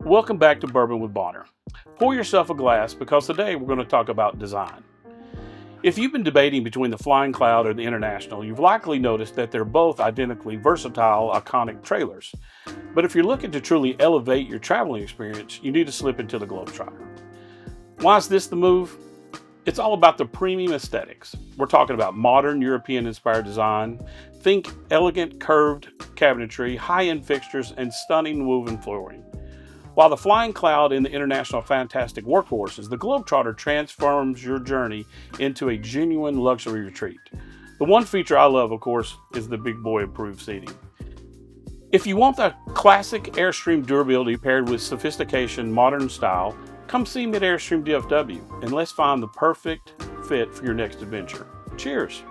Welcome back to Bourbon with Bonner. Pour yourself a glass because today we're going to talk about design. If you've been debating between the Flying Cloud or the International, you've likely noticed that they're both identically versatile, iconic trailers. But if you're looking to truly elevate your traveling experience, you need to slip into the Globetrotter. Why is this the move? It's all about the premium aesthetics. We're talking about modern European-inspired design. Think elegant curved cabinetry, high-end fixtures, and stunning woven flooring. While the Flying Cloud and the International are fantastic workhorses, the Globetrotter transforms your journey into a genuine luxury retreat. The one feature I love, of course, is the big boy approved seating. If you want the classic Airstream durability paired with sophistication, modern style, come see me at Airstream DFW and let's find the perfect fit for your next adventure. Cheers!